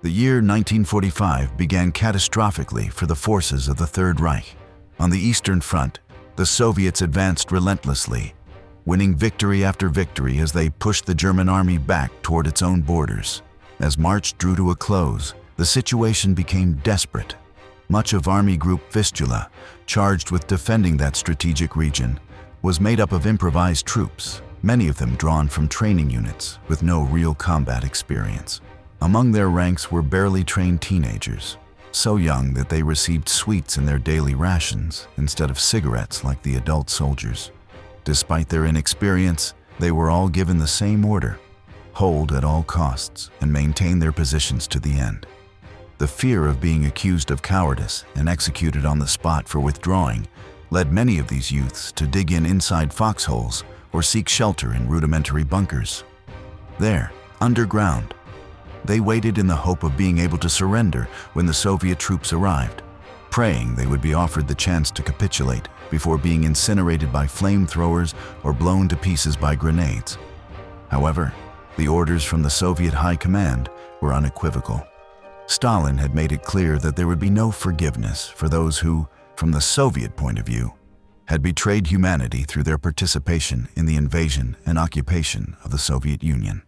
The year 1945 began catastrophically for the forces of the Third Reich. On the Eastern Front, the Soviets advanced relentlessly, winning victory after victory as they pushed the German army back toward its own borders. As March drew to a close, the situation became desperate. Much of Army Group Vistula, charged with defending that strategic region, was made up of improvised troops, many of them drawn from training units with no real combat experience. Among their ranks were barely trained teenagers, so young that they received sweets in their daily rations instead of cigarettes like the adult soldiers. Despite their inexperience, they were all given the same order: hold at all costs and maintain their positions to the end. The fear of being accused of cowardice and executed on the spot for withdrawing led many of these youths to dig in inside foxholes or seek shelter in rudimentary bunkers. There, underground, they waited in the hope of being able to surrender when the Soviet troops arrived, praying they would be offered the chance to capitulate before being incinerated by flamethrowers or blown to pieces by grenades. However, the orders from the Soviet High Command were unequivocal. Stalin had made it clear that there would be no forgiveness for those who, from the Soviet point of view, had betrayed humanity through their participation in the invasion and occupation of the Soviet Union.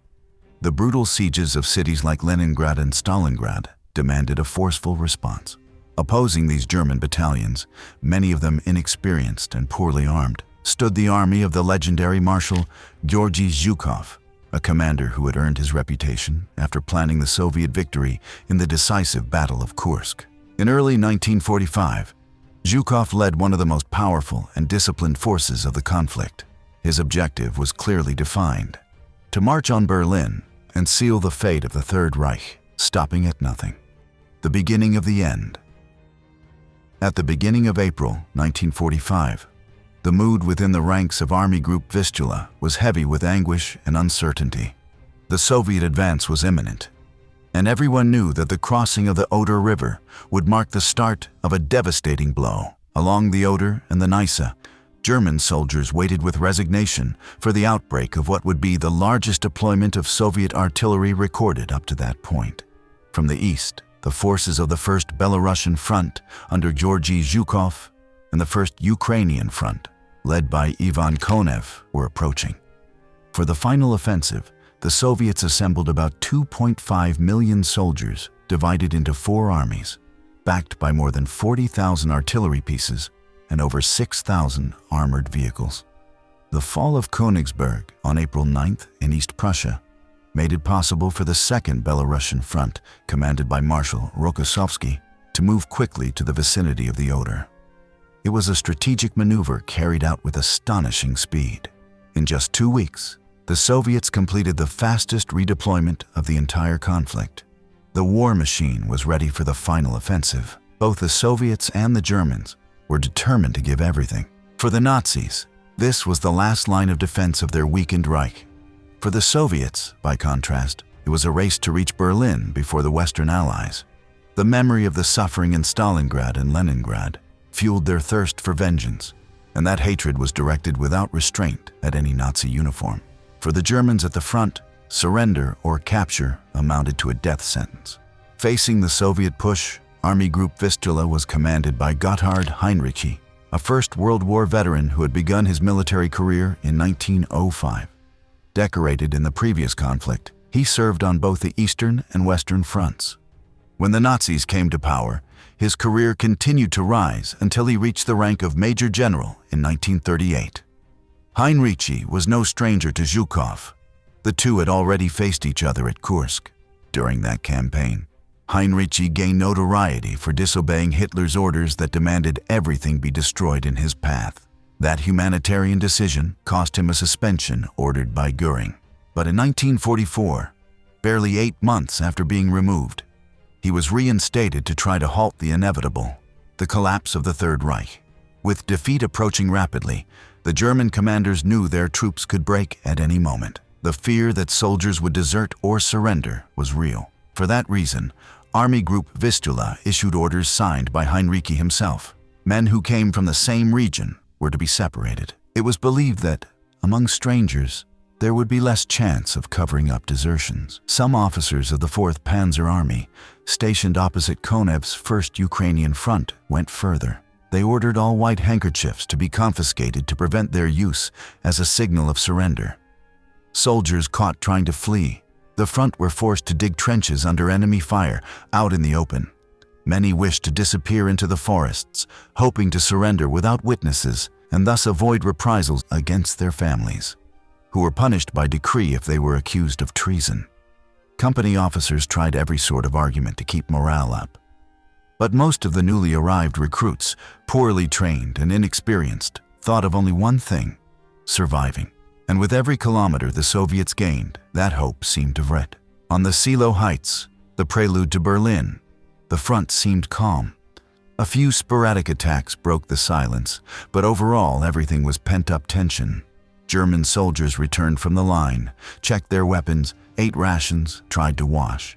The brutal sieges of cities like Leningrad and Stalingrad demanded a forceful response. Opposing these German battalions, many of them inexperienced and poorly armed, stood the army of the legendary Marshal Georgy Zhukov, a commander who had earned his reputation after planning the Soviet victory in the decisive Battle of Kursk. In early 1945, Zhukov led one of the most powerful and disciplined forces of the conflict. His objective was clearly defined: to march on Berlin and seal the fate of the Third Reich, stopping at nothing. The beginning of the end. At the beginning of April 1945, the mood within the ranks of Army Group Vistula was heavy with anguish and uncertainty. The Soviet advance was imminent, and everyone knew that the crossing of the Oder River would mark the start of a devastating blow. Along the Oder and the Neisse, German soldiers waited with resignation for the outbreak of what would be the largest deployment of Soviet artillery recorded up to that point. From the east, the forces of the First Belarusian Front under Georgy Zhukov and the First Ukrainian Front, led by Ivan Konev, were approaching. For the final offensive, the Soviets assembled about 2.5 million soldiers divided into 4 armies, backed by more than 40,000 artillery pieces and over 6,000 armored vehicles. The fall of Königsberg on April 9th in East Prussia made it possible for the Second Belarusian Front, commanded by Marshal Rokossovsky, to move quickly to the vicinity of the Oder. It was a strategic maneuver carried out with astonishing speed. In just 2 weeks, the Soviets completed the fastest redeployment of the entire conflict. The war machine was ready for the final offensive. Both the Soviets and the Germans were determined to give everything. For the Nazis, this was the last line of defense of their weakened Reich. For the Soviets, by contrast, it was a race to reach Berlin before the Western Allies. The memory of the suffering in Stalingrad and Leningrad fueled their thirst for vengeance, and that hatred was directed without restraint at any Nazi uniform. For the Germans at the front, surrender or capture amounted to a death sentence. Facing the Soviet push, Army Group Vistula was commanded by Gotthard Heinrici, a First World War veteran who had begun his military career in 1905. Decorated in the previous conflict, he served on both the Eastern and Western fronts. When the Nazis came to power, his career continued to rise until he reached the rank of Major General in 1938. Heinrici was no stranger to Zhukov. The two had already faced each other at Kursk. During that campaign, Heinrici gained notoriety for disobeying Hitler's orders that demanded everything be destroyed in his path. That humanitarian decision cost him a suspension ordered by Göring. But in 1944, barely 8 months after being removed, he was reinstated to try to halt the inevitable, the collapse of the Third Reich. With defeat approaching rapidly, the German commanders knew their troops could break at any moment. The fear that soldiers would desert or surrender was real. For that reason, Army Group Vistula issued orders signed by Heinrici himself. Men who came from the same region were to be separated. It was believed that, among strangers, there would be less chance of covering up desertions. Some officers of the 4th Panzer Army, stationed opposite Konev's 1st Ukrainian Front, went further. They ordered all white handkerchiefs to be confiscated to prevent their use as a signal of surrender. Soldiers caught trying to flee. The front were forced to dig trenches under enemy fire out in the open. Many wished to disappear into the forests, hoping to surrender without witnesses and thus avoid reprisals against their families, who were punished by decree if they were accused of treason. Company officers tried every sort of argument to keep morale up. But most of the newly arrived recruits, poorly trained and inexperienced, thought of only one thing: surviving. And with every kilometer the Soviets gained, that hope seemed to fret. On the Seelow Heights, the prelude to Berlin, the front seemed calm. A few sporadic attacks broke the silence, but overall everything was pent-up tension. German soldiers returned from the line, checked their weapons, ate rations, tried to wash.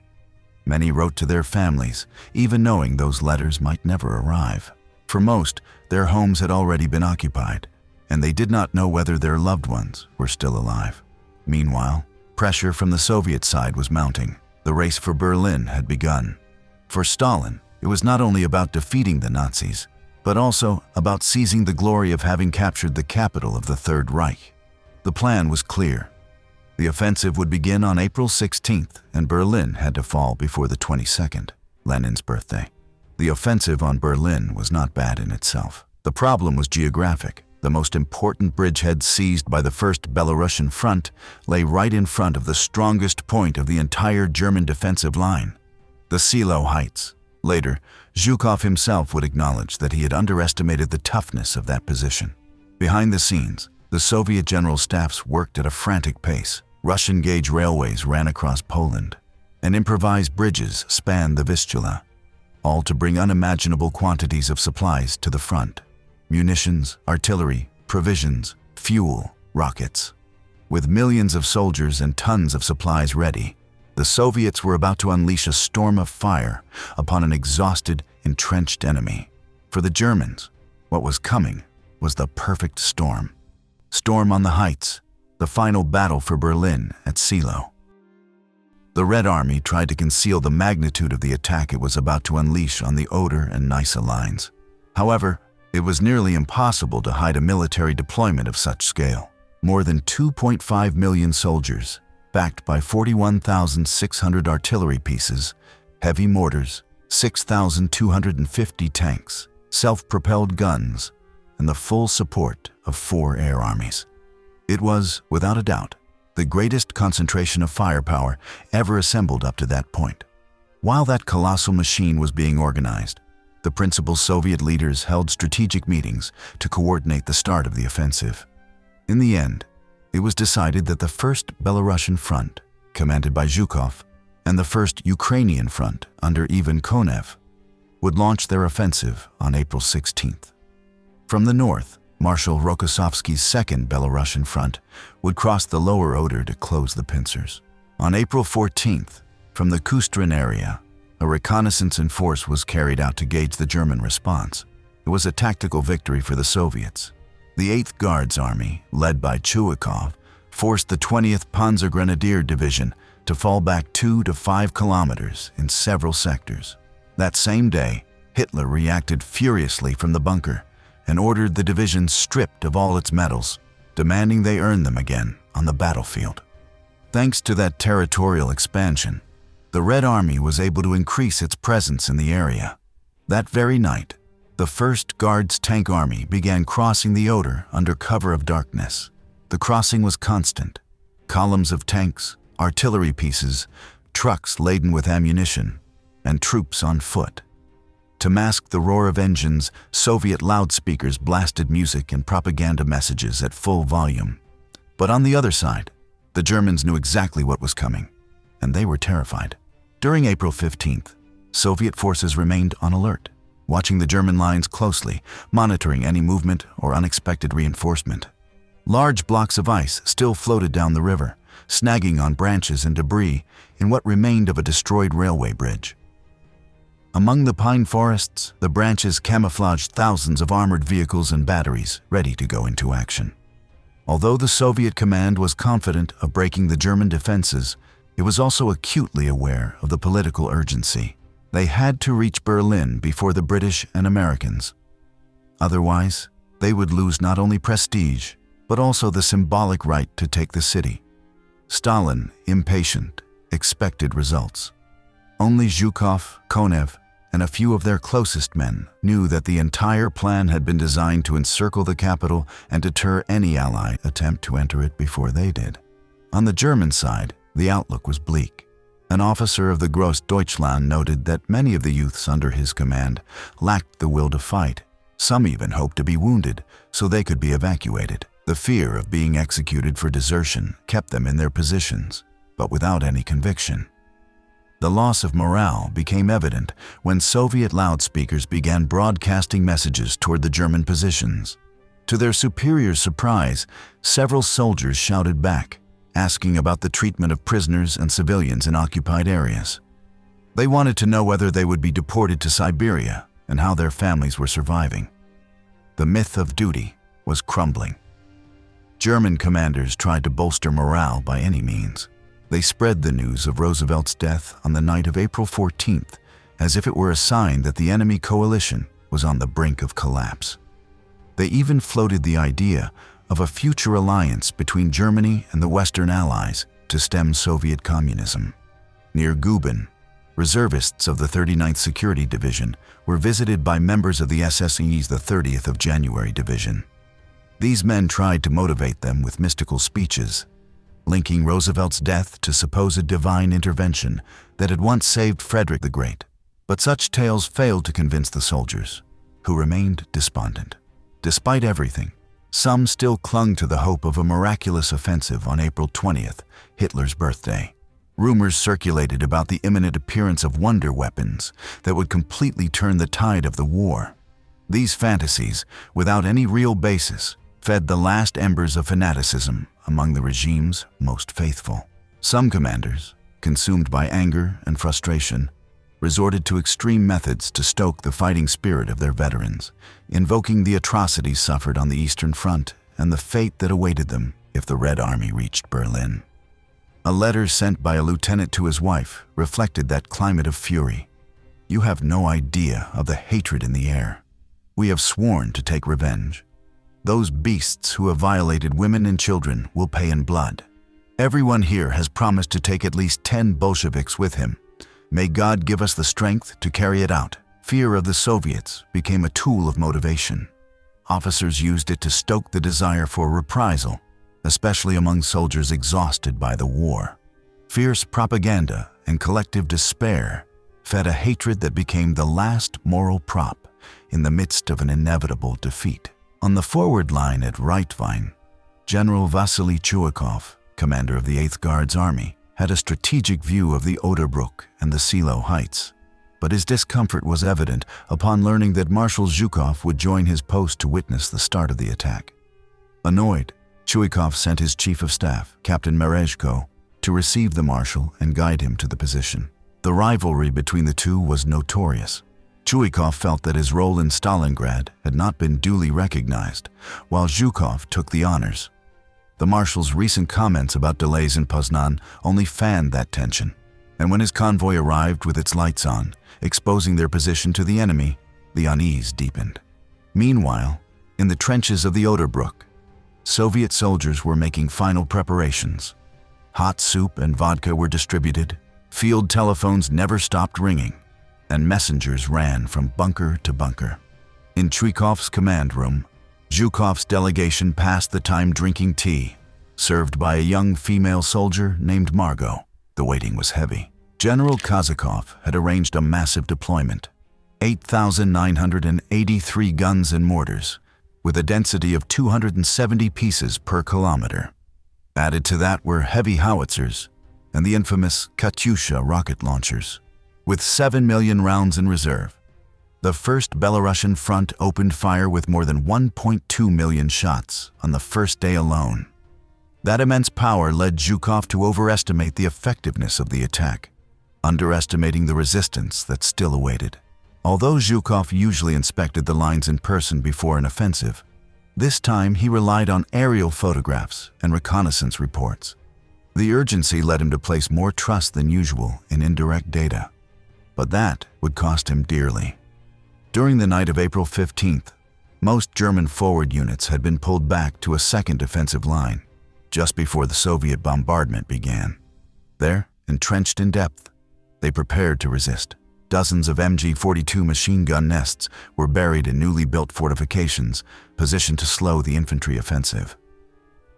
Many wrote to their families, even knowing those letters might never arrive. For most, their homes had already been occupied, and they did not know whether their loved ones were still alive. Meanwhile, pressure from the Soviet side was mounting. The race for Berlin had begun. For Stalin, it was not only about defeating the Nazis, but also about seizing the glory of having captured the capital of the Third Reich. The plan was clear. The offensive would begin on April 16th, and Berlin had to fall before the 22nd, Lenin's birthday. The offensive on Berlin was not bad in itself. The problem was geographic. The most important bridgehead seized by the First Belarusian Front lay right in front of the strongest point of the entire German defensive line, the Seelow Heights. Later, Zhukov himself would acknowledge that he had underestimated the toughness of that position. Behind the scenes, the Soviet general staffs worked at a frantic pace. Russian gauge railways ran across Poland, and improvised bridges spanned the Vistula, all to bring unimaginable quantities of supplies to the front: munitions, artillery, provisions, fuel, rockets. With millions of soldiers and tons of supplies ready, the Soviets were about to unleash a storm of fire upon an exhausted, entrenched enemy. For the Germans, what was coming was the perfect storm. Storm on the Heights, the final battle for Berlin at Seelow. The Red Army tried to conceal the magnitude of the attack it was about to unleash on the Oder and Nysa lines. However, it was nearly impossible to hide a military deployment of such scale. More than 2.5 million soldiers, backed by 41,600 artillery pieces, heavy mortars, 6,250 tanks, self-propelled guns, and the full support of 4 air armies. It was, without a doubt, the greatest concentration of firepower ever assembled up to that point. While that colossal machine was being organized, the principal Soviet leaders held strategic meetings to coordinate the start of the offensive. In the end, it was decided that the First Belarusian Front, commanded by Zhukov, and the First Ukrainian Front under Ivan Konev, would launch their offensive on April 16th. From the north, Marshal Rokossovsky's Second Belarusian Front would cross the lower Oder to close the pincers. On April 14th, from the Kustrin area, a reconnaissance in force was carried out to gauge the German response. It was a tactical victory for the Soviets. The 8th Guards Army, led by Zhukov, forced the 20th Panzer Grenadier Division to fall back 2 to 5 kilometers in several sectors. That same day, Hitler reacted furiously from the bunker and ordered the division stripped of all its medals, demanding they earn them again on the battlefield. Thanks to that territorial expansion, the Red Army was able to increase its presence in the area. That very night, the 1st Guards Tank Army began crossing the Oder under cover of darkness. The crossing was constant. Columns of tanks, artillery pieces, trucks laden with ammunition, and troops on foot. To mask the roar of engines, Soviet loudspeakers blasted music and propaganda messages at full volume. But on the other side, the Germans knew exactly what was coming, and they were terrified. During April 15th, Soviet forces remained on alert, watching the German lines closely, monitoring any movement or unexpected reinforcement. Large blocks of ice still floated down the river, snagging on branches and debris in what remained of a destroyed railway bridge. Among the pine forests, the branches camouflaged thousands of armored vehicles and batteries ready to go into action. Although the Soviet command was confident of breaking the German defenses, it was also acutely aware of the political urgency. They had to reach Berlin before the British and Americans. Otherwise, they would lose not only prestige, but also the symbolic right to take the city. Stalin, impatient, expected results. Only Zhukov, Konev, and a few of their closest men knew that the entire plan had been designed to encircle the capital and deter any Allied attempt to enter it before they did. On the German side, the outlook was bleak. An officer of the Großdeutschland noted that many of the youths under his command lacked the will to fight. Some even hoped to be wounded so they could be evacuated. The fear of being executed for desertion kept them in their positions, but without any conviction. The loss of morale became evident when Soviet loudspeakers began broadcasting messages toward the German positions. To their superiors' surprise, several soldiers shouted back, asking about the treatment of prisoners and civilians in occupied areas. They wanted to know whether they would be deported to Siberia and how their families were surviving. The myth of duty was crumbling. German commanders tried to bolster morale by any means. They spread the news of Roosevelt's death on the night of April 14th as if it were a sign that the enemy coalition was on the brink of collapse. They even floated the idea of a future alliance between Germany and the Western Allies to stem Soviet communism. Near Guben, reservists of the 39th Security Division were visited by members of the SSE's the 30th of January Division. These men tried to motivate them with mystical speeches, linking Roosevelt's death to supposed divine intervention that had once saved Frederick the Great. But such tales failed to convince the soldiers, who remained despondent. Despite everything, some still clung to the hope of a miraculous offensive on April 20th, Hitler's birthday. Rumors circulated about the imminent appearance of wonder weapons that would completely turn the tide of the war. These fantasies, without any real basis, fed the last embers of fanaticism among the regime's most faithful. Some commanders, consumed by anger and frustration, resorted to extreme methods to stoke the fighting spirit of their veterans, invoking the atrocities suffered on the Eastern Front and the fate that awaited them if the Red Army reached Berlin. A letter sent by a lieutenant to his wife reflected that climate of fury. "You have no idea of the hatred in the air. We have sworn to take revenge. Those beasts who have violated women and children will pay in blood. Everyone here has promised to take at least 10 Bolsheviks with him. May God give us the strength to carry it out." Fear of the Soviets became a tool of motivation. Officers used it to stoke the desire for reprisal, especially among soldiers exhausted by the war. Fierce propaganda and collective despair fed a hatred that became the last moral prop in the midst of an inevitable defeat. On the forward line at Reichwein, General Vasily Zhukov, commander of the 8th Guards Army, had a strategic view of the Oder Brook and the Seelow Heights, but his discomfort was evident upon learning that Marshal Zhukov would join his post to witness the start of the attack. Annoyed, Zhukov sent his chief of staff, Captain Merezhko, to receive the marshal and guide him to the position. The rivalry between the two was notorious. Zhukov felt that his role in Stalingrad had not been duly recognized, while Zhukov took the honors. The marshal's recent comments about delays in Poznan only fanned that tension, and when his convoy arrived with its lights on, exposing their position to the enemy, the unease deepened. Meanwhile, in the trenches of the Oder Brook, Soviet soldiers were making final preparations. Hot soup and vodka were distributed, field telephones never stopped ringing, and messengers ran from bunker to bunker. In Zhukov's command room, Zhukov's delegation passed the time drinking tea, served by a young female soldier named Margot. The waiting was heavy. General Kozakov had arranged a massive deployment, 8,983 guns and mortars, with a density of 270 pieces per kilometer. Added to that were heavy howitzers and the infamous Katyusha rocket launchers. With 7 million rounds in reserve, the First Belarusian Front opened fire with more than 1.2 million shots on the first day alone. That immense power led Zhukov to overestimate the effectiveness of the attack, underestimating the resistance that still awaited. Although Zhukov usually inspected the lines in person before an offensive, This time he relied on aerial photographs and reconnaissance reports. The urgency led him to place more trust than usual in indirect data. But that would cost him dearly. During the night of April 15th, most German forward units had been pulled back to a second defensive line, just before the Soviet bombardment began. There, entrenched in depth, they prepared to resist. Dozens of MG-42 machine gun nests were buried in newly built fortifications, positioned to slow the infantry offensive.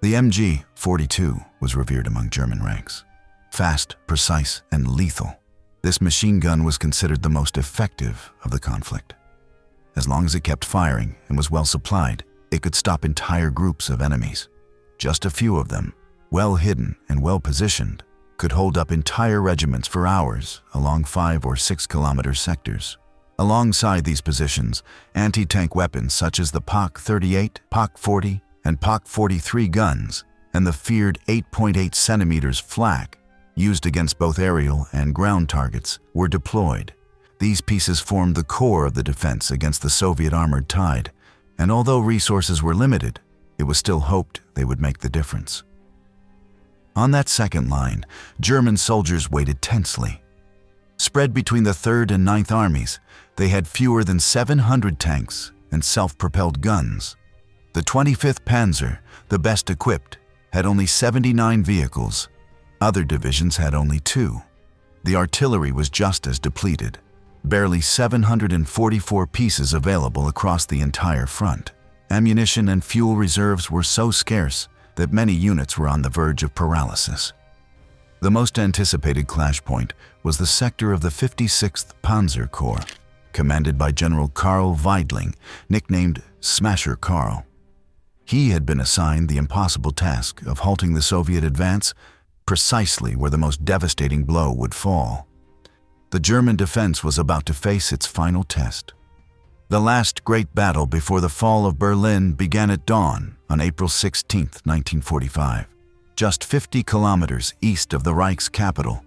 The MG-42 was revered among German ranks. Fast, precise, and lethal, this machine gun was considered the most effective of the conflict. As long as it kept firing and was well supplied, it could stop entire groups of enemies. Just a few of them, well hidden and well positioned, could hold up entire regiments for hours along 5 or 6 kilometer sectors. Alongside these positions, anti-tank weapons such as the PaK-38, PaK-40, and PaK-43 guns, and the feared 8.8 centimeters flak, used against both aerial and ground targets, were deployed. These pieces formed the core of the defense against the Soviet armored tide, and although resources were limited, it was still hoped they would make the difference. On that second line, German soldiers waited tensely. Spread between the 3rd and 9th armies, they had fewer than 700 tanks and self-propelled guns. The 25th Panzer, the best equipped, had only 79 vehicles. Other divisions had only 2. The artillery was just as depleted, barely 744 pieces available across the entire front. Ammunition and fuel reserves were so scarce that many units were on the verge of paralysis. The most anticipated clash point was the sector of the 56th Panzer Corps, commanded by General Karl Weidling, nicknamed Smasher Karl. He had been assigned the impossible task of halting the Soviet advance precisely where the most devastating blow would fall. The German defense was about to face its final test. The last great battle before the fall of Berlin began at dawn on April 16, 1945. Just 50 kilometers east of the Reich's capital,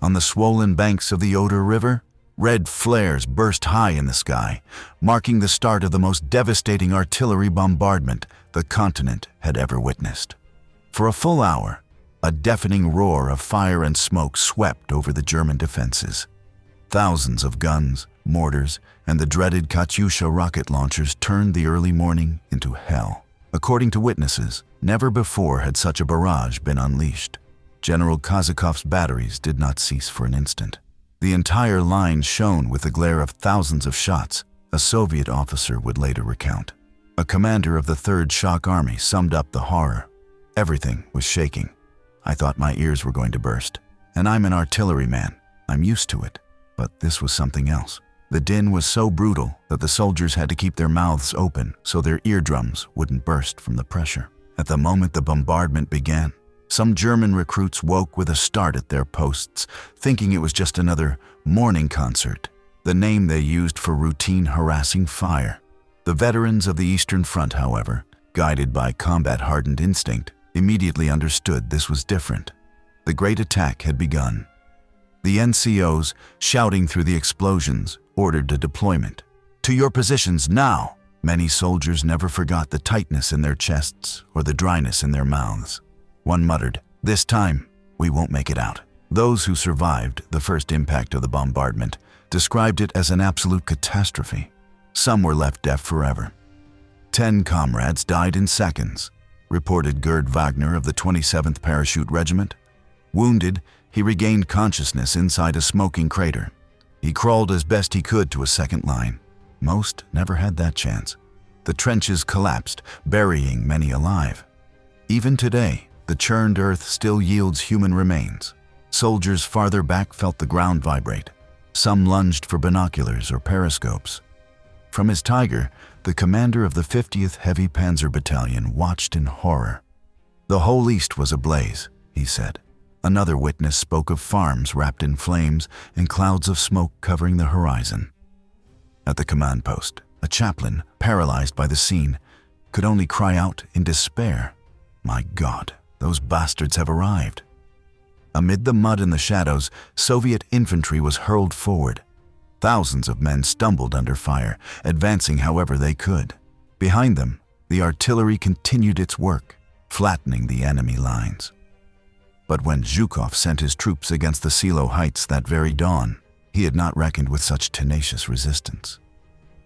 on the swollen banks of the Oder River, red flares burst high in the sky, marking the start of the most devastating artillery bombardment the continent had ever witnessed. For a full hour, a deafening roar of fire and smoke swept over the German defenses. Thousands of guns, mortars, and the dreaded Katyusha rocket launchers turned the early morning into hell. According to witnesses, never before had such a barrage been unleashed. General Kozhakov's batteries did not cease for an instant. The entire line shone with the glare of thousands of shots, a Soviet officer would later recount. A commander of the 3rd Shock Army summed up the horror. Everything was shaking. I thought my ears were going to burst. And I'm an artilleryman. I'm used to it. But this was something else. The din was so brutal that the soldiers had to keep their mouths open so their eardrums wouldn't burst from the pressure. At the moment the bombardment began, some German recruits woke with a start at their posts, thinking it was just another morning concert, the name they used for routine harassing fire. The veterans of the Eastern Front, however, guided by combat-hardened instinct, immediately understood this was different. The great attack had begun. The NCOs, shouting through the explosions, ordered a deployment. "To your positions now!" Many soldiers never forgot the tightness in their chests or the dryness in their mouths. One muttered, "This time, we won't make it out." Those who survived the first impact of the bombardment described it as an absolute catastrophe. Some were left deaf forever. 10 comrades died in seconds, reported Gerd Wagner of the 27th Parachute Regiment. Wounded, he regained consciousness inside a smoking crater. He crawled as best he could to a second line. Most never had that chance. The trenches collapsed, burying many alive. Even today, the churned earth still yields human remains. Soldiers farther back felt the ground vibrate. Some lunged for binoculars or periscopes. From his Tiger, the commander of the 50th Heavy Panzer Battalion watched in horror. "The whole east was ablaze," he said. Another witness spoke of farms wrapped in flames and clouds of smoke covering the horizon. At the command post, a chaplain, paralyzed by the scene, could only cry out in despair, "My God, those bastards have arrived." Amid the mud and the shadows, Soviet infantry was hurled forward. Thousands of men stumbled under fire, advancing however they could. Behind them, the the artillery continued its work, flattening the enemy lines. But when Zhukov sent his troops against the Seelow Heights that very dawn, he had not reckoned with such tenacious resistance.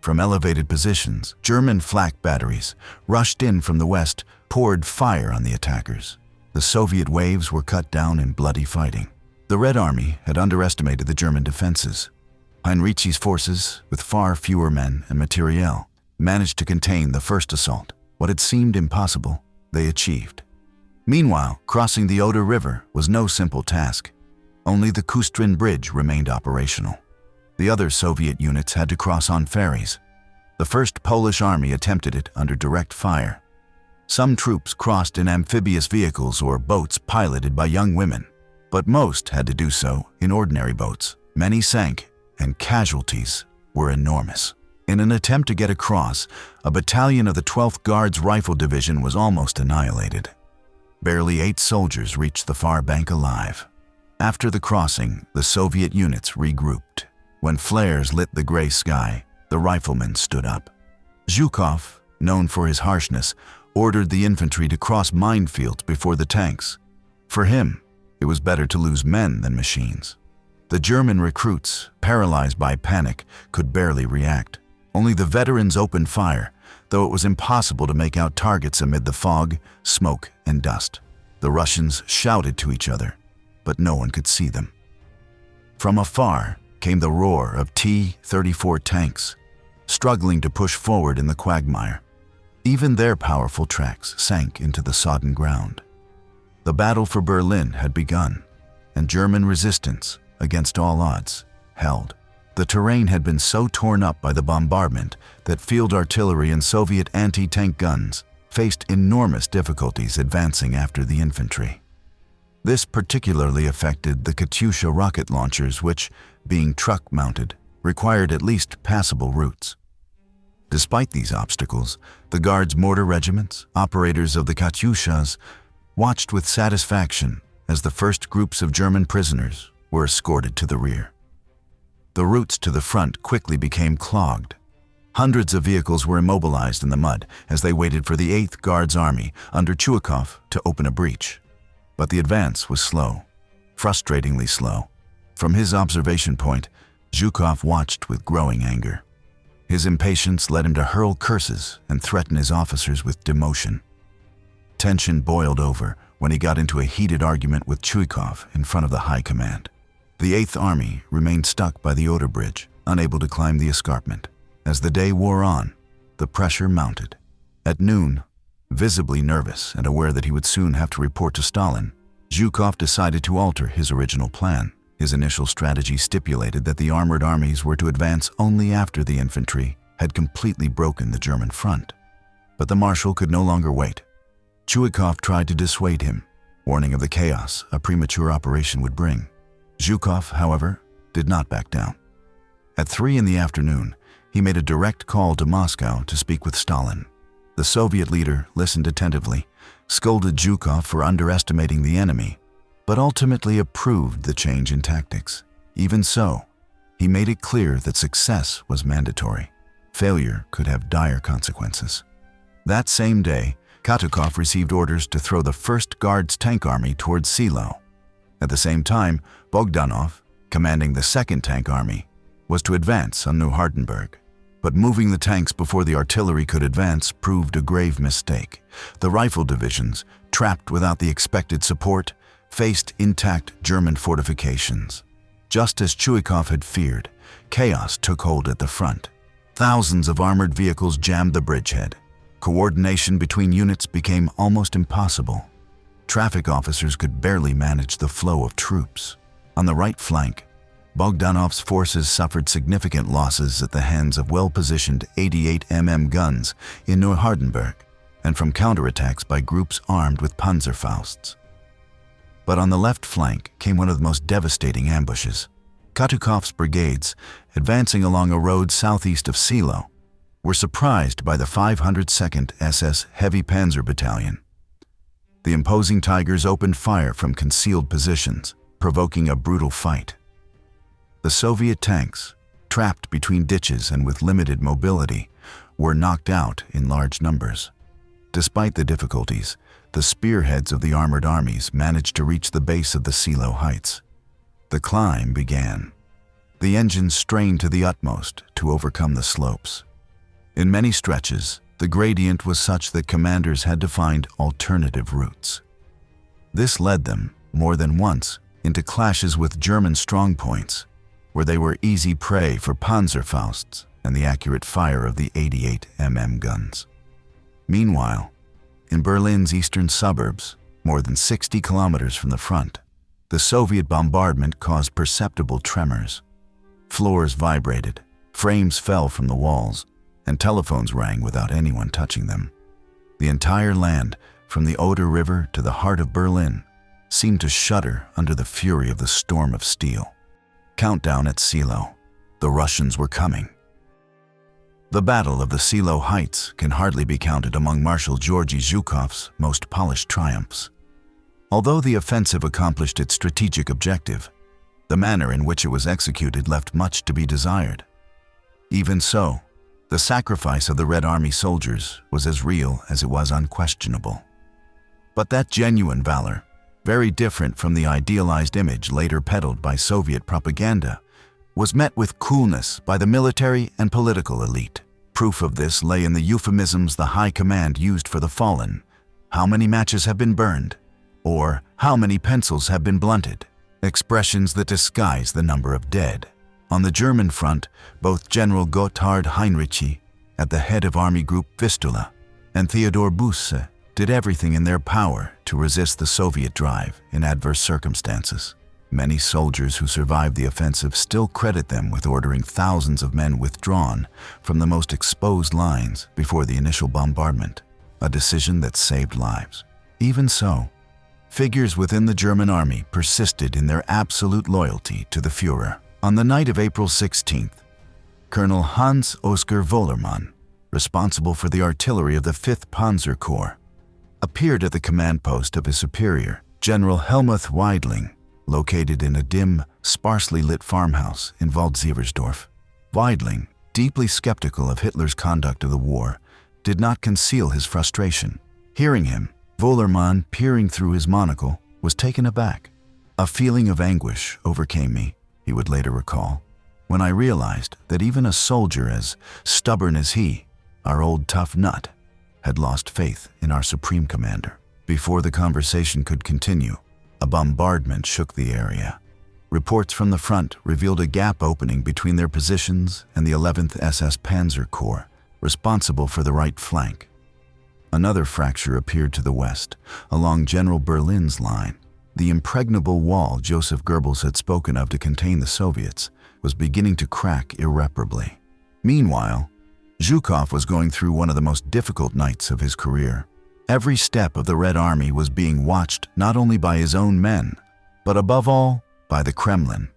From elevated positions, German flak batteries, rushed in from the west, poured fire on the attackers. The Soviet waves were cut down in bloody fighting. The Red Army had underestimated the German defenses. Heinrici's forces, with far fewer men and materiel, managed to contain the first assault. What had seemed impossible, they achieved. Meanwhile, crossing the Oder River was no simple task. Only the Kustrin Bridge remained operational. The other Soviet units had to cross on ferries. The First Polish Army attempted it under direct fire. Some troops crossed in amphibious vehicles or boats piloted by young women, but most had to do so in ordinary boats. Many sank, and casualties were enormous. In an attempt to get across, a battalion of the 12th Guards Rifle Division was almost annihilated. Barely 8 soldiers reached the far bank alive. After the crossing, the Soviet units regrouped. When flares lit the gray sky, the riflemen stood up. Zhukov, known for his harshness, ordered the infantry to cross minefields before the tanks. For him, it was better to lose men than machines. The German recruits, paralyzed by panic, could barely react. Only the veterans opened fire, though it was impossible to make out targets amid the fog, smoke, and dust. The Russians shouted to each other, but no one could see them. From afar came the roar of T-34 tanks, struggling to push forward in the quagmire. Even their powerful tracks sank into the sodden ground. The battle for Berlin had begun, and German resistance, against all odds, held. The terrain had been so torn up by the bombardment that field artillery and Soviet anti-tank guns faced enormous difficulties advancing after the infantry. This particularly affected the Katyusha rocket launchers which, being truck-mounted, required at least passable routes. Despite these obstacles, the Guards' mortar regiments, operators of the Katyushas, watched with satisfaction as the first groups of German prisoners were escorted to the rear. The routes to the front quickly became clogged. Hundreds of vehicles were immobilized in the mud as they waited for the 8th Guards Army under Zhukov to open a breach. But the advance was slow, frustratingly slow. From his observation point, Zhukov watched with growing anger. His impatience led him to hurl curses and threaten his officers with demotion. Tension boiled over when he got into a heated argument with Zhukov in front of the High Command. The 8th Army remained stuck by the Oder Bridge, unable to climb the escarpment. As the day wore on, the pressure mounted. At noon, visibly nervous and aware that he would soon have to report to Stalin, Zhukov decided to alter his original plan. His initial strategy stipulated that the armored armies were to advance only after the infantry had completely broken the German front. But the Marshal could no longer wait. Zhukov tried to dissuade him, warning of the chaos a premature operation would bring. Zhukov, however, did not back down. At 3 in the afternoon, he made a direct call to Moscow to speak with Stalin. The Soviet leader listened attentively, scolded Zhukov for underestimating the enemy, but ultimately approved the change in tactics. Even so, he made it clear that success was mandatory. Failure could have dire consequences. That same day, Katukov received orders to throw the 1st Guards Tank Army towards Seelow. At the same time, Bogdanov, commanding the 2nd Tank Army, was to advance on New Hardenberg. But moving the tanks before the artillery could advance proved a grave mistake. The rifle divisions, trapped without the expected support, faced intact German fortifications. Just as Zhukov had feared, chaos took hold at the front. Thousands of armored vehicles jammed the bridgehead. Coordination between units became almost impossible. Traffic officers could barely manage the flow of troops. On the right flank, Bogdanov's forces suffered significant losses at the hands of well-positioned 88 mm guns in Neuhardenberg and from counterattacks by groups armed with Panzerfausts. But on the left flank came one of the most devastating ambushes. Katukov's brigades, advancing along a road southeast of Seelow, were surprised by the 502nd SS Heavy Panzer Battalion. The imposing Tigers opened fire from concealed positions, provoking a brutal fight. The Soviet tanks, trapped between ditches and with limited mobility, were knocked out in large numbers. Despite the difficulties, the spearheads of the armored armies managed to reach the base of the Seelow Heights. The climb began. The engines strained to the utmost to overcome the slopes. In many stretches, the gradient was such that commanders had to find alternative routes. This led them, more than once, into clashes with German strongpoints, where they were easy prey for Panzerfausts and the accurate fire of the 88 mm guns. Meanwhile, in Berlin's eastern suburbs, more than 60 kilometers from the front, the Soviet bombardment caused perceptible tremors. Floors vibrated, frames fell from the walls, and telephones rang without anyone touching them. The entire land, from the Oder River to the heart of Berlin, seemed to shudder under the fury of the storm of steel. Countdown at Seelow. The Russians were coming. The Battle of the Seelow Heights can hardly be counted among Marshal Georgy Zhukov's most polished triumphs. Although the offensive accomplished its strategic objective, the manner in which it was executed left much to be desired. Even so, the sacrifice of the Red Army soldiers was as real as it was unquestionable. But that genuine valor, very different from the idealized image later peddled by Soviet propaganda, was met with coolness by the military and political elite. Proof of this lay in the euphemisms the High Command used for the fallen. How many matches have been burned? Or how many pencils have been blunted? Expressions that disguise the number of dead. On the German front, both General Gotthard Heinrici, at the head of Army Group Vistula, and Theodor Busse did everything in their power to resist the Soviet drive in adverse circumstances. Many soldiers who survived the offensive still credit them with ordering thousands of men withdrawn from the most exposed lines before the initial bombardment, a decision that saved lives. Even so, figures within the German army persisted in their absolute loyalty to the Führer. On the night of April 16th, Colonel Hans-Oskar Wöhlermann, responsible for the artillery of the 5th Panzer Corps, appeared at the command post of his superior, General Helmuth Weidling, located in a dim, sparsely lit farmhouse in Waldseversdorf. Weidling, deeply skeptical of Hitler's conduct of the war, did not conceal his frustration. Hearing him, Wöhlermann, peering through his monocle, was taken aback. A feeling of anguish overcame me, he would later recall, when I realized that even a soldier as stubborn as he, our old tough nut, had lost faith in our supreme commander. Before the conversation could continue, a bombardment shook the area. Reports from the front revealed a gap opening between their positions and the 11th SS Panzer Corps, responsible for the right flank. Another fracture appeared to the west, along General Berlin's line. The impregnable wall Joseph Goebbels had spoken of to contain the Soviets was beginning to crack irreparably. Meanwhile, Zhukov was going through one of the most difficult nights of his career. Every step of the Red Army was being watched not only by his own men, but above all, by the Kremlin.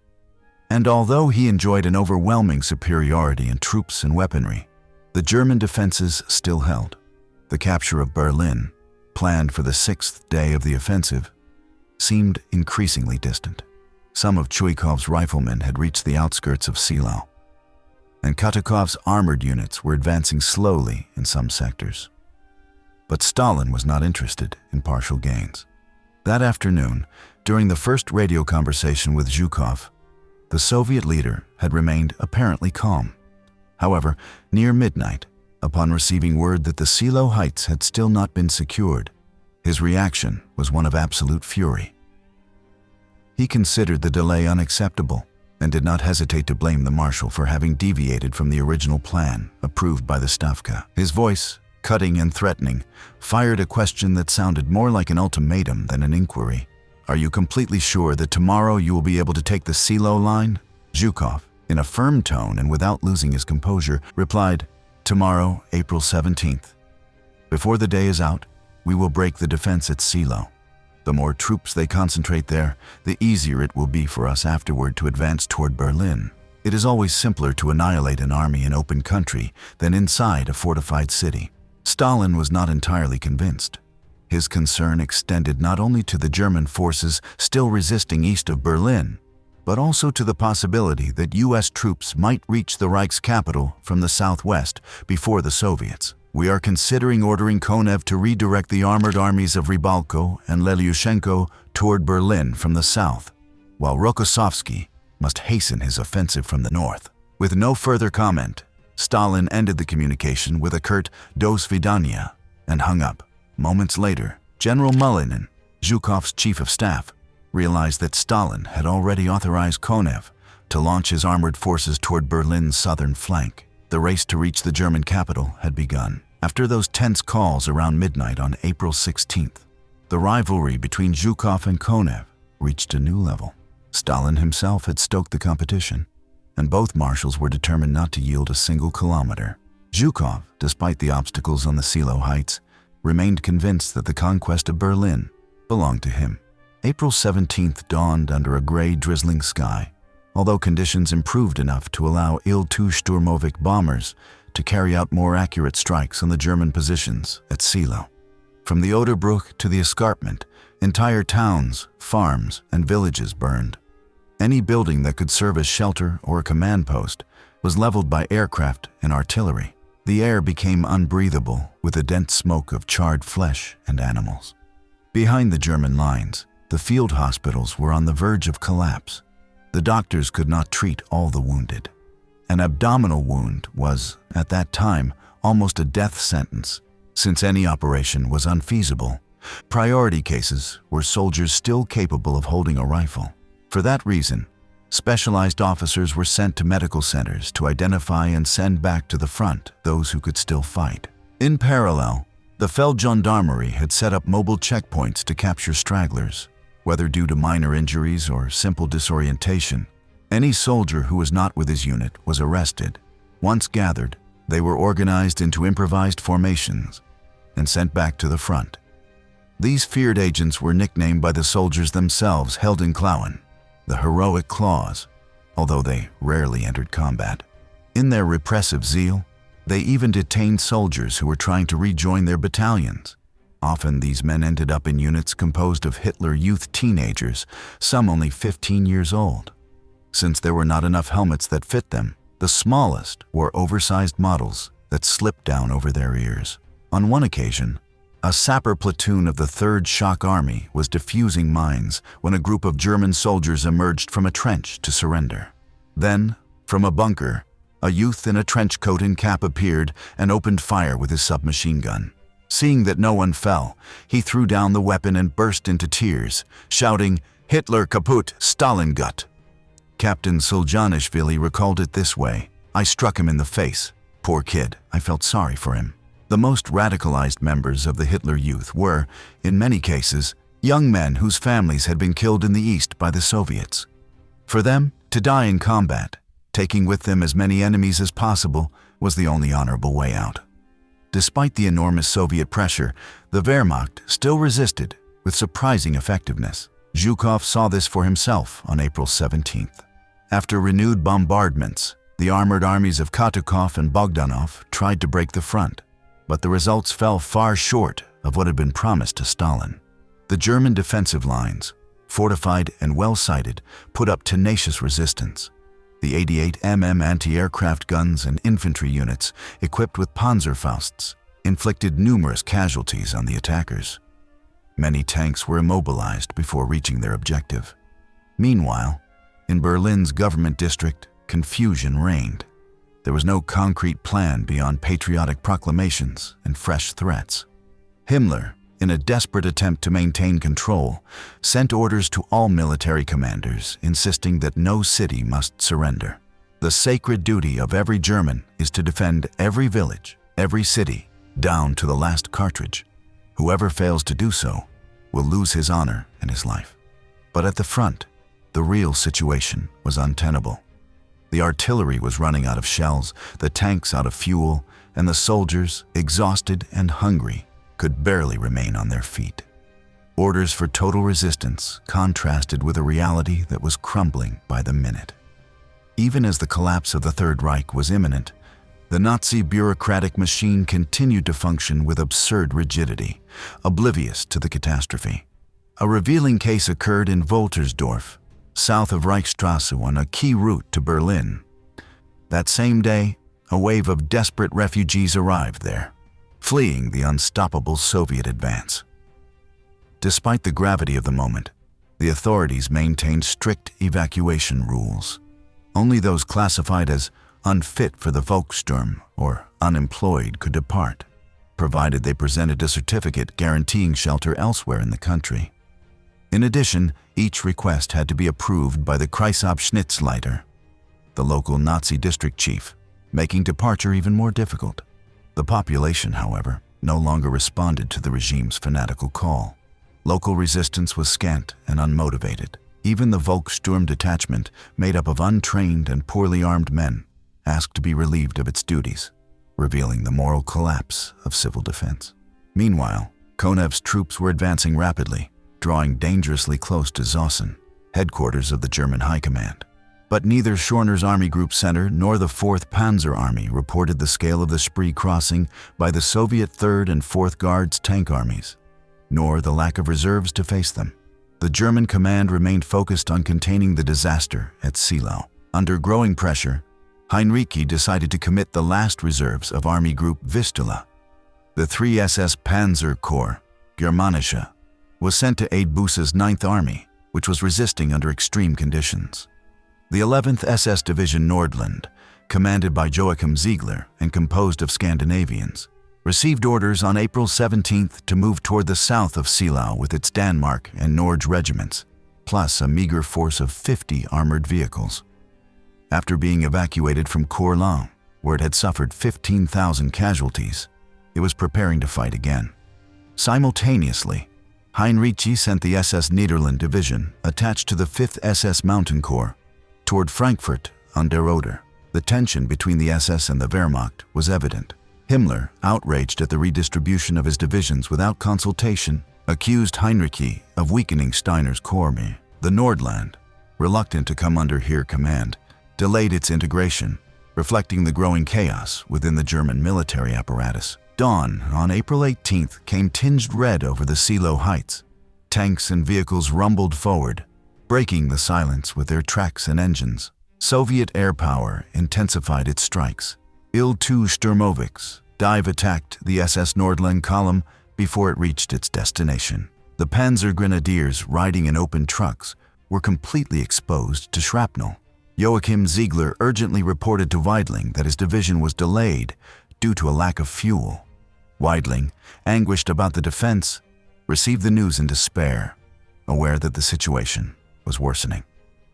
And although he enjoyed an overwhelming superiority in troops and weaponry, the German defenses still held. The capture of Berlin, planned for the 6th day of the offensive, seemed increasingly distant. Some of Zhukov's riflemen had reached the outskirts of Seelow, and Kutakov's armored units were advancing slowly in some sectors. But Stalin was not interested in partial gains. That afternoon, during the first radio conversation with Zhukov, the Soviet leader had remained apparently calm. However, near midnight, upon receiving word that the Seelow Heights had still not been secured, his reaction was one of absolute fury. He considered the delay unacceptable and did not hesitate to blame the marshal for having deviated from the original plan approved by the Stavka. His voice, cutting and threatening, fired a question that sounded more like an ultimatum than an inquiry. "Are you completely sure that tomorrow you will be able to take the Seelow line?" Zhukov, in a firm tone and without losing his composure, replied, "Tomorrow, April 17th. Before the day is out, we will break the defense at Seelow. The more troops they concentrate there, the easier it will be for us afterward to advance toward Berlin. It is always simpler to annihilate an army in open country than inside a fortified city." Stalin was not entirely convinced. His concern extended not only to the German forces still resisting east of Berlin, but also to the possibility that U.S. troops might reach the Reich's capital from the southwest before the Soviets. We are considering ordering Konev to redirect the armored armies of Rybalko and Lelyushenko toward Berlin from the south, while Rokossovsky must hasten his offensive from the north." With no further comment, Stalin ended the communication with a curt "Do svidaniya" and hung up. Moments later, General Mulinin, Zhukov's chief of staff, realized that Stalin had already authorized Konev to launch his armored forces toward Berlin's southern flank. The race to reach the German capital had begun. After those tense calls around midnight on April 16th, the rivalry between Zhukov and Konev reached a new level. Stalin himself had stoked the competition, and both marshals were determined not to yield a single kilometer. Zhukov, despite the obstacles on the Seelow Heights, remained convinced that the conquest of Berlin belonged to him. April 17th dawned under a gray, drizzling sky, although conditions improved enough to allow Il-2 Sturmovik bombers to carry out more accurate strikes on the German positions at Seelow. From the Oderbruch to the escarpment, entire towns, farms, and villages burned. Any building that could serve as shelter or a command post was leveled by aircraft and artillery. The air became unbreathable with the dense smoke of charred flesh and animals. Behind the German lines, the field hospitals were on the verge of collapse. The doctors could not treat all the wounded. An abdominal wound was, at that time, almost a death sentence, since any operation was unfeasible. Priority cases were soldiers still capable of holding a rifle. For that reason, specialized officers were sent to medical centers to identify and send back to the front those who could still fight. In parallel, the Feldgendarmerie had set up mobile checkpoints to capture stragglers. Whether due to minor injuries or simple disorientation, any soldier who was not with his unit was arrested. Once gathered, they were organized into improvised formations and sent back to the front. These feared agents were nicknamed by the soldiers themselves held in Klauen, the heroic claws, although they rarely entered combat. In their repressive zeal, they even detained soldiers who were trying to rejoin their battalions. Often these men ended up in units composed of Hitler Youth teenagers, some only 15 years old. Since there were not enough helmets that fit them, the smallest wore oversized models that slipped down over their ears. On one occasion, a sapper platoon of the 3rd Shock Army was defusing mines when a group of German soldiers emerged from a trench to surrender. Then, from a bunker, a youth in a trench coat and cap appeared and opened fire with his submachine gun. Seeing that no one fell, he threw down the weapon and burst into tears, shouting, "Hitler kaput, Stalin gut." Captain Solzhenitsyn recalled it this way: "I struck him in the face. Poor kid, I felt sorry for him." The most radicalized members of the Hitler Youth were, in many cases, young men whose families had been killed in the East by the Soviets. For them, to die in combat, taking with them as many enemies as possible, was the only honorable way out. Despite the enormous Soviet pressure, the Wehrmacht still resisted with surprising effectiveness. Zhukov saw this for himself on April 17th. After renewed bombardments, the armored armies of Katukov and Bogdanov tried to break the front, but the results fell far short of what had been promised to Stalin. The German defensive lines, fortified and well-sighted, put up tenacious resistance. The 88 mm anti-aircraft guns and infantry units, equipped with Panzerfausts, inflicted numerous casualties on the attackers. Many tanks were immobilized before reaching their objective. Meanwhile, in Berlin's government district, confusion reigned. There was no concrete plan beyond patriotic proclamations and fresh threats. Himmler, in a desperate attempt to maintain control, sent orders to all military commanders insisting that no city must surrender. The sacred duty of every German is to defend every village, every city, down to the last cartridge. Whoever fails to do so will lose his honor and his life. But at the front, the real situation was untenable. The artillery was running out of shells, the tanks out of fuel, and the soldiers, exhausted and hungry, could barely remain on their feet. Orders for total resistance contrasted with a reality that was crumbling by the minute. Even as the collapse of the Third Reich was imminent, the Nazi bureaucratic machine continued to function with absurd rigidity, oblivious to the catastrophe. A revealing case occurred in Woltersdorf, south of Reichstrasse on a key route to Berlin. That same day, a wave of desperate refugees arrived there. fleeing the unstoppable Soviet advance. Despite the gravity of the moment, the authorities maintained strict evacuation rules. Only those classified as unfit for the Volkssturm or unemployed could depart, provided they presented a certificate guaranteeing shelter elsewhere in the country. In addition, each request had to be approved by the Kreisabschnittsleiter, the local Nazi district chief, making departure even more difficult. The population, however, no longer responded to the regime's fanatical call. Local resistance was scant and unmotivated. Even the Volkssturm detachment, made up of untrained and poorly armed men, asked to be relieved of its duties, revealing the moral collapse of civil defense. Meanwhile, Konev's troops were advancing rapidly, drawing dangerously close to Zossen, headquarters of the German High Command. But neither Schorner's Army Group Center nor the 4th Panzer Army reported the scale of the Spree crossing by the Soviet 3rd and 4th Guards tank armies, nor the lack of reserves to face them. The German command remained focused on containing the disaster at Seelow. Under growing pressure, Heinrici decided to commit the last reserves of Army Group Vistula. The 3 SS Panzer Corps, Germanische, was sent to aid Busse's 9th Army, which was resisting under extreme conditions. The 11th SS Division Nordland, commanded by Joachim Ziegler and composed of Scandinavians, received orders on April 17th to move toward the south of Seelow with its Danmark and Norge regiments, plus a meager force of 50 armored vehicles. After being evacuated from Courland, where it had suffered 15,000 casualties, it was preparing to fight again. Simultaneously, Heinrici sent the SS Niederland Division, attached to the 5th SS Mountain Corps, toward Frankfurt an der Oder. The tension between the SS and the Wehrmacht was evident. Himmler, outraged at the redistribution of his divisions without consultation, accused Heinrici of weakening Steiner's corps. The Nordland, reluctant to come under Heer command, delayed its integration, reflecting the growing chaos within the German military apparatus. Dawn on April 18th came tinged red over the Seelow Heights. Tanks and vehicles rumbled forward, breaking the silence with their tracks and engines. Soviet air power intensified its strikes. Il-2 Sturmovix dive attacked the SS Nordland column before it reached its destination. The Panzer Grenadiers riding in open trucks were completely exposed to shrapnel. Joachim Ziegler urgently reported to Weidling that his division was delayed due to a lack of fuel. Weidling, anguished about the defense, received the news in despair, aware that the situation was worsening.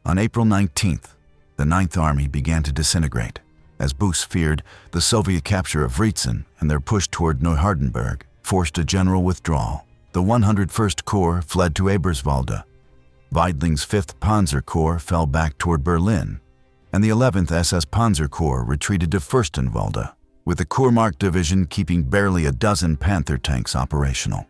On April 19th, the 9th Army began to disintegrate. As Busse feared, the Soviet capture of Wriezen and their push toward Neuhardenberg forced a general withdrawal. The 101st Corps fled to Eberswalde. Weidling's 5th Panzer Corps fell back toward Berlin, and the 11th SS Panzer Corps retreated to Fürstenwalde, with the Kurmark Division keeping barely a dozen Panther tanks operational.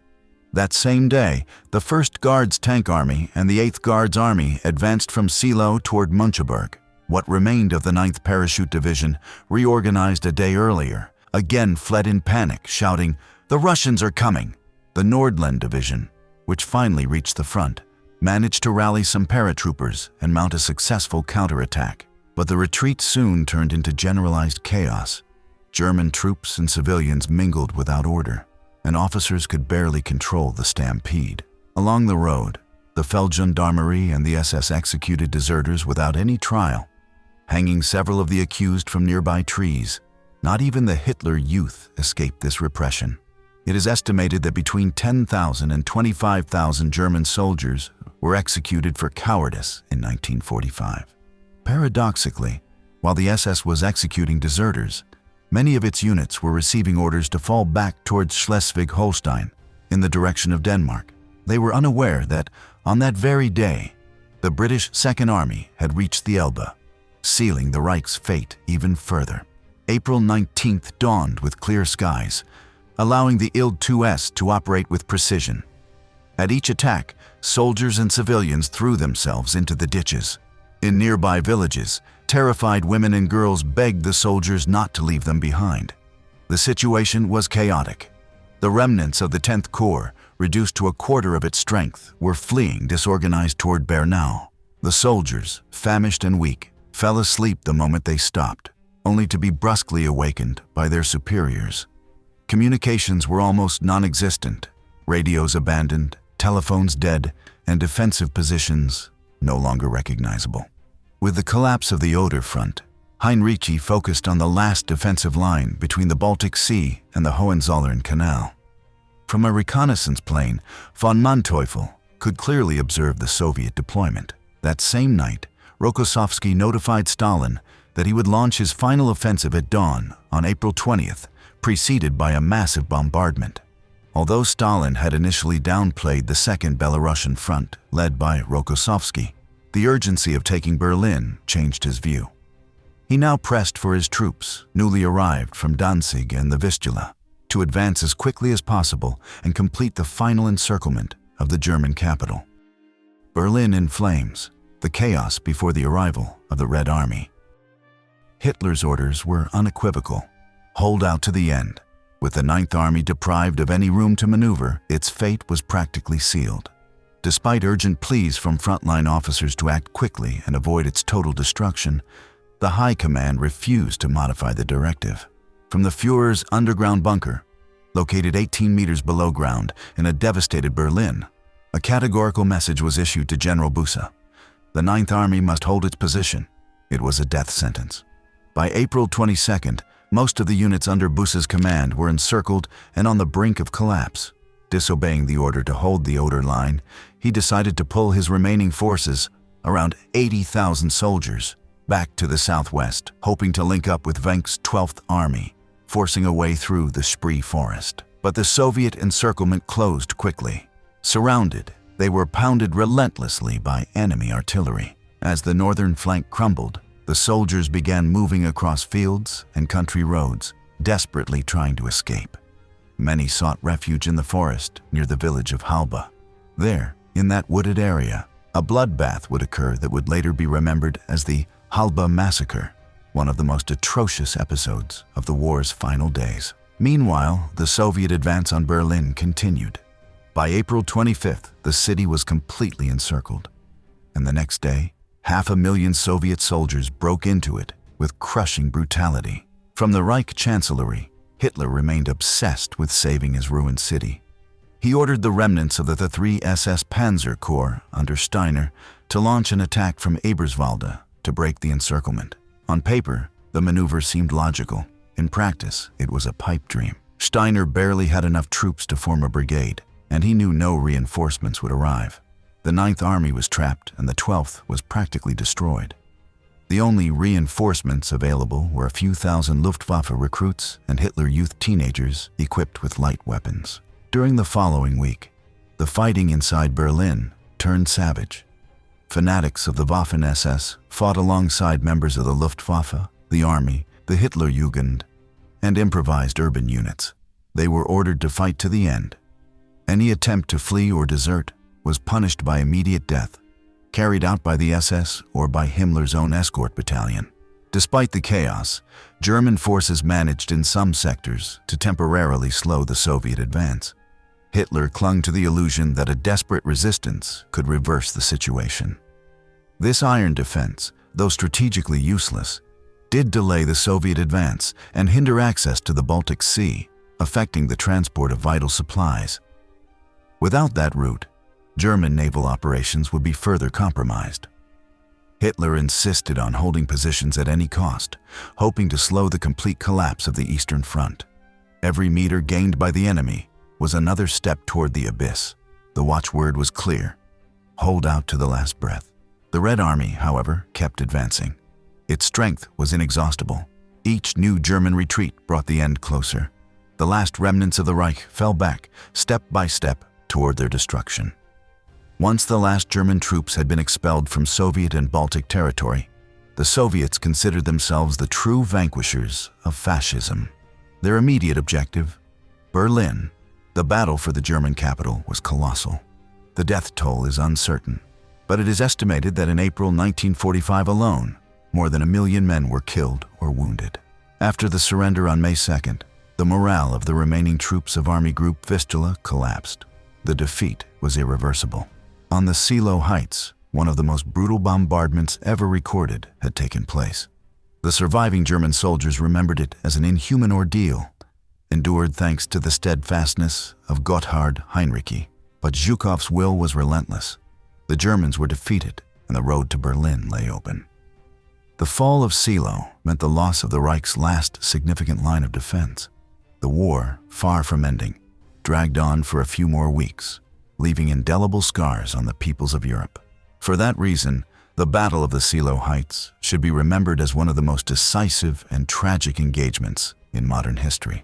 That same day, the 1st Guards Tank Army and the 8th Guards Army advanced from Seelow toward Müncheberg. What remained of the 9th Parachute Division, reorganized a day earlier, again fled in panic, shouting, "The Russians are coming!" The Nordland Division, which finally reached the front, managed to rally some paratroopers and mount a successful counterattack. But the retreat soon turned into generalized chaos. German troops and civilians mingled without order, and officers could barely control the stampede. Along the road, the Feldgendarmerie and the SS executed deserters without any trial, hanging several of the accused from nearby trees. Not even the Hitler Youth escaped this repression. It is estimated that between 10,000 and 25,000 German soldiers were executed for cowardice in 1945. Paradoxically, while the SS was executing deserters, many of its units were receiving orders to fall back towards Schleswig-Holstein in the direction of Denmark. They were unaware that, on that very day, the British Second Army had reached the Elbe, sealing the Reich's fate even further. April 19th dawned with clear skies, allowing the Il-2S to operate with precision. At each attack, soldiers and civilians threw themselves into the ditches. In nearby villages, terrified women and girls begged the soldiers not to leave them behind. The situation was chaotic. The remnants of the 10th Corps, reduced to a quarter of its strength, were fleeing disorganized toward Bernau. The soldiers, famished and weak, fell asleep the moment they stopped, only to be brusquely awakened by their superiors. Communications were almost non-existent, radios abandoned, telephones dead, and defensive positions no longer recognizable. With the collapse of the Oder front, Heinrici focused on the last defensive line between the Baltic Sea and the Hohenzollern Canal. From a reconnaissance plane, von Manteuffel could clearly observe the Soviet deployment. That same night, Rokossovsky notified Stalin that he would launch his final offensive at dawn on April 20th, preceded by a massive bombardment. Although Stalin had initially downplayed the Second Belarusian Front, led by Rokossovsky, the urgency of taking Berlin changed his view. He now pressed for his troops, newly arrived from Danzig and the Vistula, to advance as quickly as possible and complete the final encirclement of the German capital. Berlin in flames, the chaos before the arrival of the Red Army. Hitler's orders were unequivocal: hold out to the end. With the Ninth Army deprived of any room to maneuver, its fate was practically sealed. Despite urgent pleas from frontline officers to act quickly and avoid its total destruction, the High Command refused to modify the directive. From the Führer's underground bunker, located 18 meters below ground in a devastated Berlin, a categorical message was issued to General Busse. The Ninth Army must hold its position. It was a death sentence. By April 22nd, most of the units under Busse's command were encircled and on the brink of collapse. Disobeying the order to hold the Oder line, he decided to pull his remaining forces, around 80,000 soldiers, back to the southwest, hoping to link up with Wenck's 12th Army, forcing a way through the Spree forest. But the Soviet encirclement closed quickly. Surrounded, they were pounded relentlessly by enemy artillery. As the northern flank crumbled, the soldiers began moving across fields and country roads, desperately trying to escape. Many sought refuge in the forest near the village of Halba. There, in that wooded area, a bloodbath would occur that would later be remembered as the Halba Massacre, one of the most atrocious episodes of the war's final days. Meanwhile, the Soviet advance on Berlin continued. By April 25th, the city was completely encircled, and the next day, 500,000 Soviet soldiers broke into it with crushing brutality. From the Reich Chancellery, Hitler remained obsessed with saving his ruined city. He ordered the remnants of the 3 SS Panzer Corps under Steiner to launch an attack from Eberswalde to break the encirclement. On paper, the maneuver seemed logical. In practice, it was a pipe dream. Steiner barely had enough troops to form a brigade, and he knew no reinforcements would arrive. The Ninth Army was trapped, and the 12th was practically destroyed. The only reinforcements available were a few thousand Luftwaffe recruits and Hitler Youth teenagers equipped with light weapons. During the following week, the fighting inside Berlin turned savage. Fanatics of the Waffen-SS fought alongside members of the Luftwaffe, the Army, the Hitlerjugend, and improvised urban units. They were ordered to fight to the end. Any attempt to flee or desert was punished by immediate death, carried out by the SS or by Himmler's own escort battalion. Despite the chaos, German forces managed in some sectors to temporarily slow the Soviet advance. Hitler clung to the illusion that a desperate resistance could reverse the situation. This iron defense, though strategically useless, did delay the Soviet advance and hinder access to the Baltic Sea, affecting the transport of vital supplies. Without that route, German naval operations would be further compromised. Hitler insisted on holding positions at any cost, hoping to slow the complete collapse of the Eastern Front. Every meter gained by the enemy was another step toward the abyss. The watchword was clear: hold out to the last breath. The Red Army, however, kept advancing. Its strength was inexhaustible. Each new German retreat brought the end closer. The last remnants of the Reich fell back, step by step, toward their destruction. Once the last German troops had been expelled from Soviet and Baltic territory, the Soviets considered themselves the true vanquishers of fascism. Their immediate objective, Berlin. The battle for the German capital was colossal. The death toll is uncertain, but it is estimated that in April 1945 alone, more than 1 million men were killed or wounded. After the surrender on May 2nd, the morale of the remaining troops of Army Group Vistula collapsed. The defeat was irreversible. On the Seelow Heights, one of the most brutal bombardments ever recorded had taken place. The surviving German soldiers remembered it as an inhuman ordeal, endured thanks to the steadfastness of Gotthard Heinrici. But Zhukov's will was relentless. The Germans were defeated, and the road to Berlin lay open. The fall of Seelow meant the loss of the Reich's last significant line of defense. The war, far from ending, dragged on for a few more weeks, leaving indelible scars on the peoples of Europe. For that reason, the Battle of the Seelow Heights should be remembered as one of the most decisive and tragic engagements in modern history.